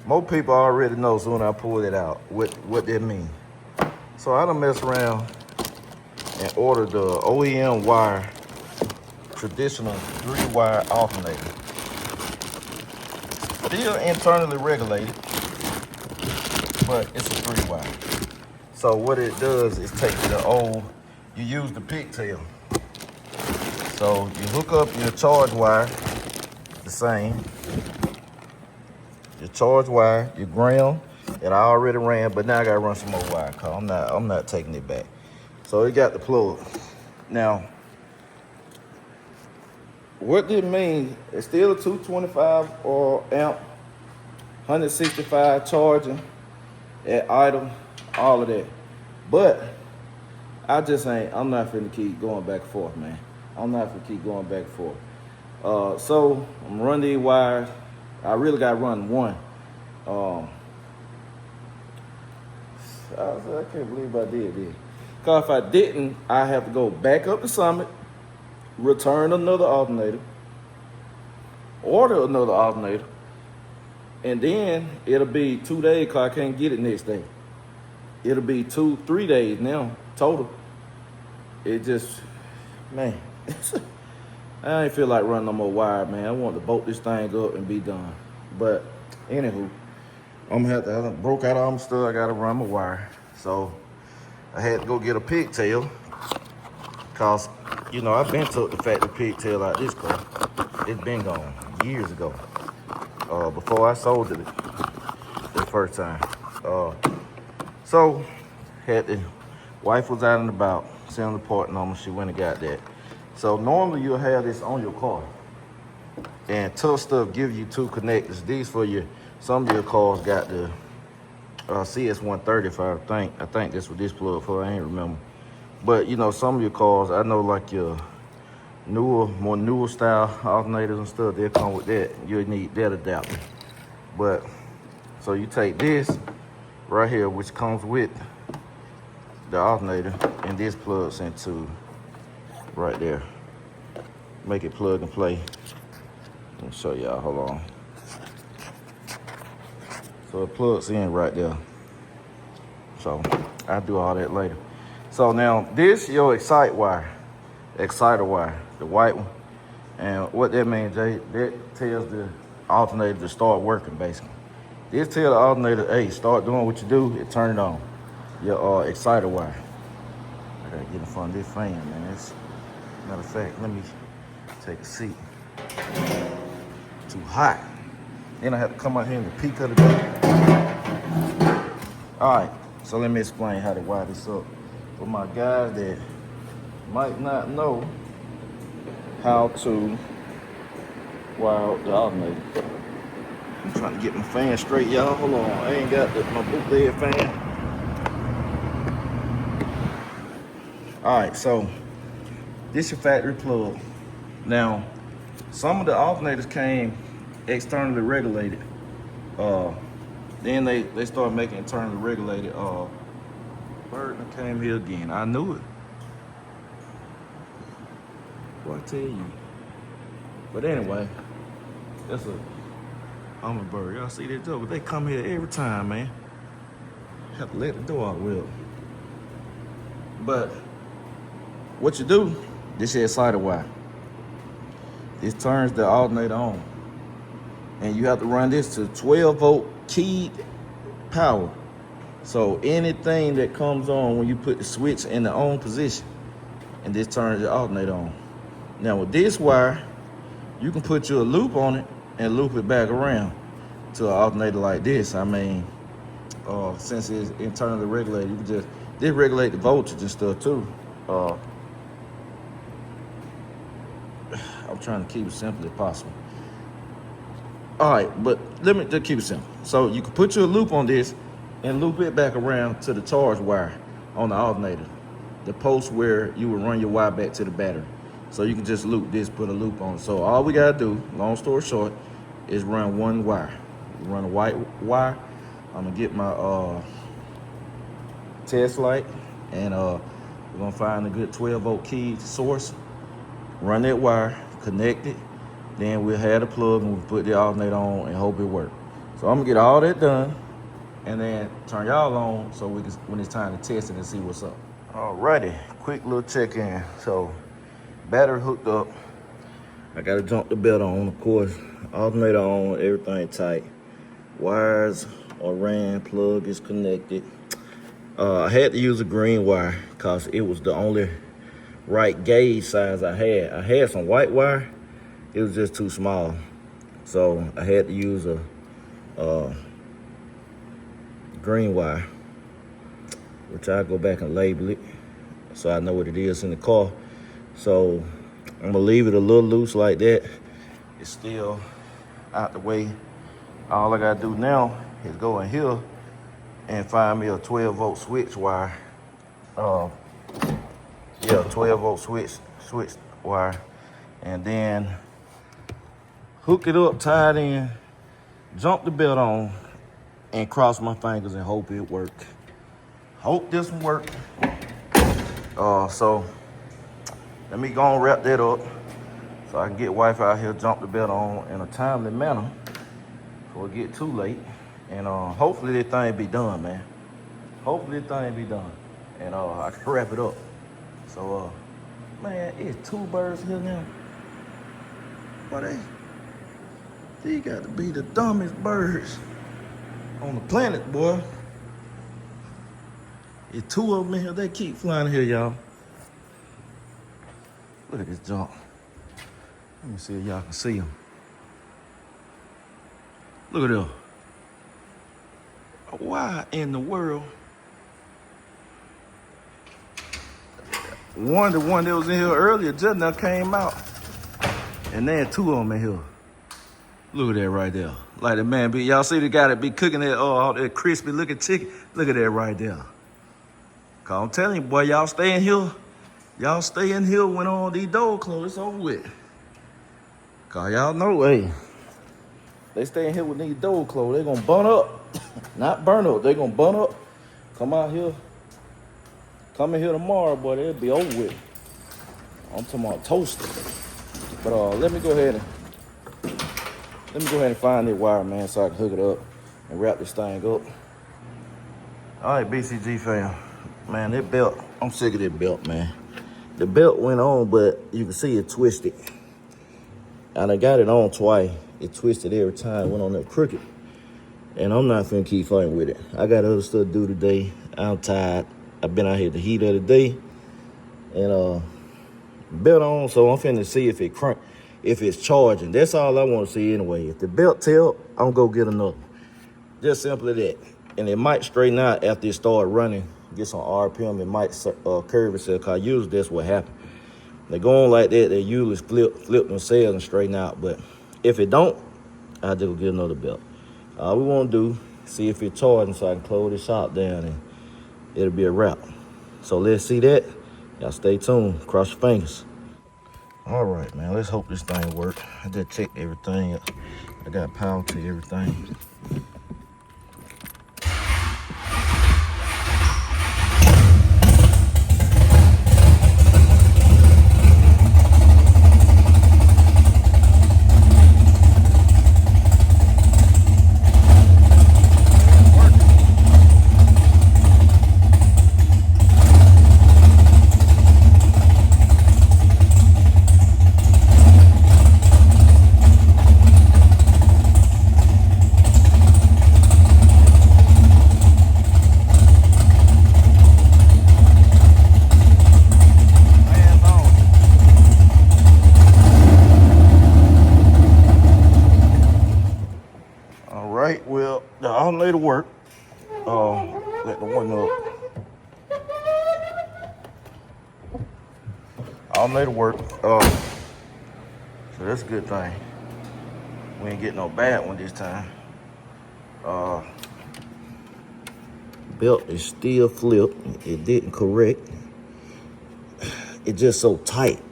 Most people already know as soon as I pulled it out what that means. So I done messed around and ordered the OEM wire, traditional 3-wire alternator. Still internally regulated, but it's a 3-wire. So what it does is take the old, you use the pigtail. So you hook up your charge wire, the same. Your charge wire, your ground that I already ran, but now I gotta run some more wire, cause I'm not taking it back. So it got the plug. Now, what this means, it's still a 225 or amp, 165 charging at idle, all of that. But I'm not finna keep going back and forth, man. I'm not finna keep going back and forth. So I'm running these wires. I really got to run one. I can't believe I did this. Because if I didn't, I have to go back up the Summit, return another alternator, order another alternator, and then it'll be 2 days because I can't get it next day. It'll be 2-3 days now total. It just, man, I ain't feel like running no more wire, man. I want to bolt this thing up and be done. But anywho, I'm gonna have to, I broke out all my stuff. I gotta run my wire. So I had to go get a pigtail, cause you know, I've been took the factory pigtail out this car. It's been gone years ago, before I sold it the first time. So had the wife was out and about, selling the part number. She went and got that. So normally you'll have this on your car, and Tough Stuff give you 2 connectors. These for your, some of your cars got the CS130. I think that's what this plug for. I ain't remember. But you know, some of your cars, I know like your more newer style alternators and stuff, they'll come with that. You'll need that adapter. But so you take this right here, which comes with the alternator, and this plugs into right there. Make it plug and play. Let me show y'all, hold on. So it plugs in right there. So I'll do all that later. So now this your exciter wire, the white one. And what that means, that tells the alternator to start working basically. This tells the alternator, hey, start doing what you do, it turn it on. Your exciter wire. I gotta get in front of this fan, man. Matter of fact, let me take a seat. Too hot. Then I have to come out here in the peak of the day. All right, so let me explain how to wire this up for my guys that might not know how to wire up the alternator. I'm trying to get my fan straight, y'all. Hold on, I ain't got my bootleg fan. All right, so this your factory plug. Now, some of the alternators came externally regulated. Then they started making internally regulated. Burton came here again. I knew it. Boy, I tell you. But anyway, that's a hummingbird. Y'all see that door? They come here every time, man. Have to let the door out well. But what you do, this is exciter wire. This turns the alternator on. And you have to run this to 12-volt keyed power. So anything that comes on when you put the switch in the on position, and this turns the alternator on. Now with this wire, you can put you a loop on it and loop it back around to an alternator like this. I mean, since it's internally regulated, you can just regulate the voltage and stuff too. I'm trying to keep it simple as possible. All right, but let me just keep it simple. So you can put your loop on this and loop it back around to the charge wire on the alternator, the post where you would run your wire back to the battery. So you can just loop this, put a loop on it. So all we gotta do, long story short, is run one wire. Run a white wire. I'm gonna get my test light, and we're gonna find a good 12-volt key source. Run that wire, connect it, then we'll have the plug and we'll put the alternator on and hope it works. So I'm gonna get all that done and then turn y'all on so we can, when it's time to test it and see what's up. Alrighty, quick little check-in. So battery hooked up. I gotta jump the belt on, of course. Alternator on, everything tight. Wires are ran, plug is connected. I had to use a green wire because it was the only right gauge size I had. I had some white wire, it was just too small. So I had to use a green wire, which I'll go back and label it so I know what it is in the car. So I'm gonna leave it a little loose like that. It's still out the way. All I gotta do now is go in here and find me a 12-volt switch wire. 12-volt switch wire, and then hook it up, tie it in, jump the belt on, and cross my fingers and hope it works. Hope this one works. So let me go and wrap that up. so I can get wife out here, jump the belt on in a timely manner before it get too late. And hopefully this thing be done, man. Hopefully this thing be done. And I can wrap it up. So, man, it's 2 birds here now. Boy, they got to be the dumbest birds on the planet, boy. It's 2 of them in here. They keep flying here, y'all. Look at this junk. Let me see if y'all can see them. Look at them. Why in the world? The one that was in here earlier just now came out. And then 2 of them in here. Look at that right there. Like the man be, y'all see the guy that be cooking that all that crispy looking chicken? Look at that right there. Cause I'm telling you, boy, y'all stay in here. Y'all stay in here when all these doors close, it's over with. Cause y'all know, hey, they stay in here with these doors closed, they gonna burn up. Not burn up, they gonna burn up. Come out here. Come in here tomorrow, boy, they'll be over with. I'm talking about toasted. But let me go ahead and find that wire, man, so I can hook it up and wrap this thing up. All right, BCG fam. Man, that belt, I'm sick of that belt, man. The belt went on, but you can see it twisted. And I got it on twice. It twisted every time, went on there crooked. And I'm not finna keep fighting with it. I got other stuff to do today. I'm tired. I've been out here the heat of the day. And belt on, so I'm finna see if it crank, if it's charging. That's all I want to see anyway. If the belt tell, I'm gonna go get another. Just simply that. And it might straighten out after it start running. Get some RPM, it might curve itself, because usually that's what happens. They go on like that, they usually flip themselves and straighten out. But if it don't, I'll just go get another belt. All we want to do, see if it's charging so I can close this shop down and it'll be a wrap. So let's see that. Y'all stay tuned. Cross your fingers. All right, man. Let's hope this thing works. I just checked everything. I got power to everything. Well, the alternator work. Let the one up. Alternator work. So that's a good thing. We ain't getting no bad one this time. Belt is still flipped. It didn't correct. It's just so tight.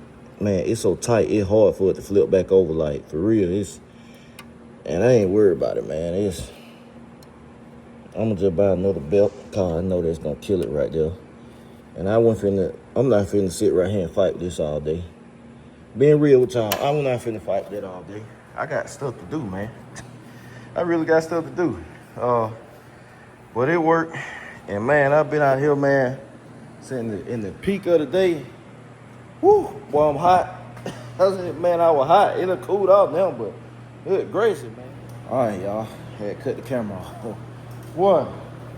Man, it's so tight, it's hard for it to flip back over, like, for real. And I ain't worried about it, man. I'm gonna just buy another belt, cause I know that's gonna kill it right there. And I'm not finna sit right here and fight this all day. Being real with y'all, I'm not finna fight that all day. I got stuff to do, man. I really got stuff to do. But it worked. And man, I've been out here, man, since in the peak of the day. Woo, boy, I'm hot. Man, I was hot. It'll cooled off now, but good gracious, man. All right, y'all. Had to cut the camera off. What?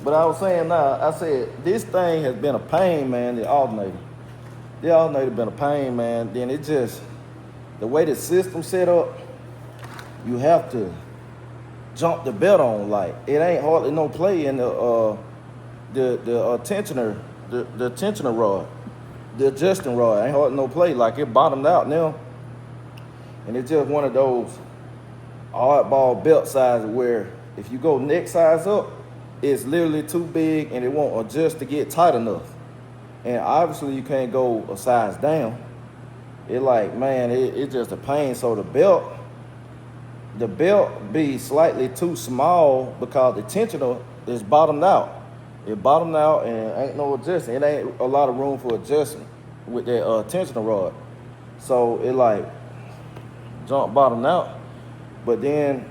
But I was saying I said, this thing has been a pain, man, the alternator. The alternator been a pain, man. Then it just, the way the system set up, you have to jump the belt on. Like, it ain't hardly no play in the tensioner, the tensioner rod, the adjusting rod. Ain't hardly no play. Like, it bottomed out now. And it's just one of those oddball belt sizes where if you go neck size up, it's literally too big and it won't adjust to get tight enough. And obviously you can't go a size down. It like, man, it's just a pain. So the belt be slightly too small because the tensioner is bottomed out. It bottomed out and ain't no adjusting. It ain't a lot of room for adjustment with that tensioner rod. So it like, jump bottom out. But then,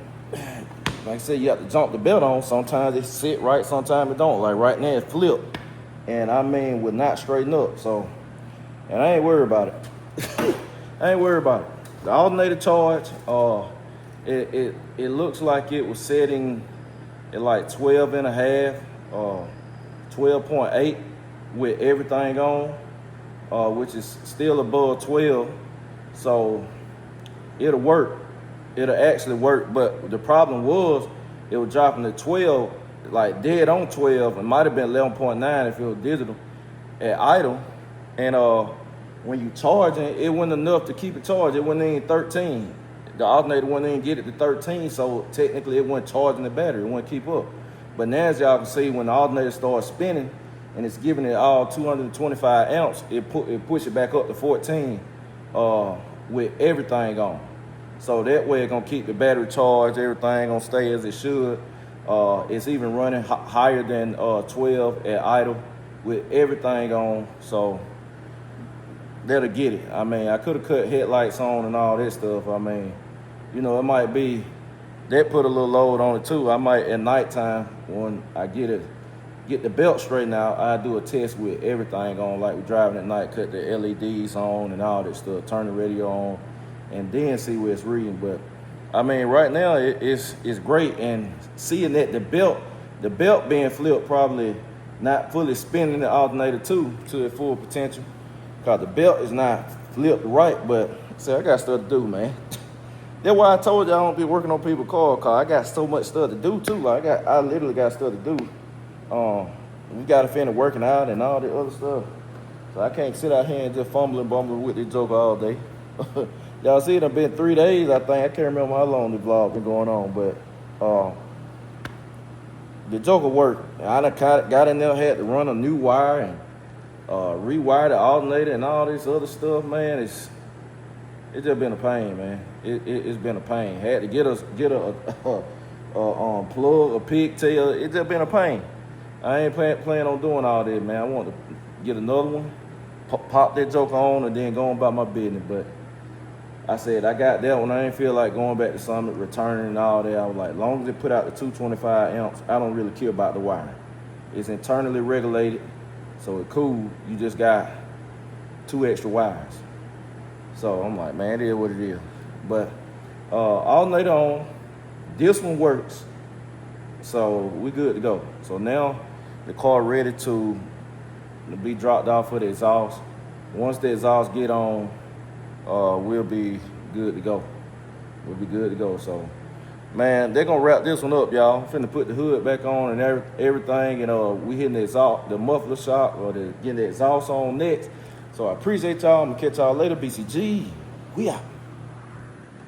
like I said, you have to jump the belt on. Sometimes it sit right, sometimes it don't. Like right now, it flipped. And I mean, would not straighten up. So, and I ain't worried about it. I ain't worried about it. The alternator charge, it looks like it was setting at like 12 and a half, 12.8 with everything on, which is still above 12. So it'll work. It'll actually work. But the problem was it was dropping to 12, like dead on 12. It might have been 11.9 if it was digital at idle. And when you charging, it wasn't enough to keep it charged. It wasn't even 13. The alternator wouldn't even get it to 13, so technically it wasn't charging the battery. It wouldn't keep up. But now, as y'all can see, when the alternator starts spinning and it's giving it all 225 amps, it push it back up to 14 with everything on. So that way it's gonna keep the battery charged, everything gonna stay as it should. It's even running higher than 12 at idle with everything on. So that'll get it. I mean, I could have cut headlights on and all that stuff. I mean, you know, it might be, that put a little load on it too. I might at nighttime, when I get the belt straightened out, I do a test with everything on, like we're driving at night, cut the LEDs on and all that stuff, turn the radio on, and then see where it's reading. But I mean, right now it's great. And seeing that the belt being flipped, probably not fully spinning the alternator too to its full potential, because the belt is not flipped right. But see, I got stuff to do, man. That's why I told you I don't be working on people's cars, cause I got so much stuff to do too. Like I literally got stuff to do. We got to finish working out and all the other stuff. So I can't sit out here and just bumbling with this joker all day. Y'all see, it's been 3 days, I think. I can't remember how long the vlog been going on, but the joker worked. I done got in there, had to run a new wire and rewire the alternator and all this other stuff, man. It's just been a pain, man. It's been a pain. Had to get a plug, a pigtail. It's just been a pain. I ain't planning on doing all that, man. I want to get another one, pop that joker on, and then go on about my business. But I said I got that one. I ain't feel like going back to Summit, returning and all that. I was like, as long as it put out the 225 amps, I don't really care about the wiring. It's internally regulated, so it's cool. You just got 2 extra wires. So I'm like, man, it is what it is. But alternator on, this one works. So we good to go. So now the car ready to be dropped off for the exhaust. Once the exhaust get on, we'll be good to go. We'll be good to go. So, man, they're gonna wrap this one up, y'all. I'm finna put the hood back on and everything, and we hitting the exhaust, the muffler shop, or getting the exhaust on next. So I appreciate y'all. I'm gonna catch y'all later. BCG, we out.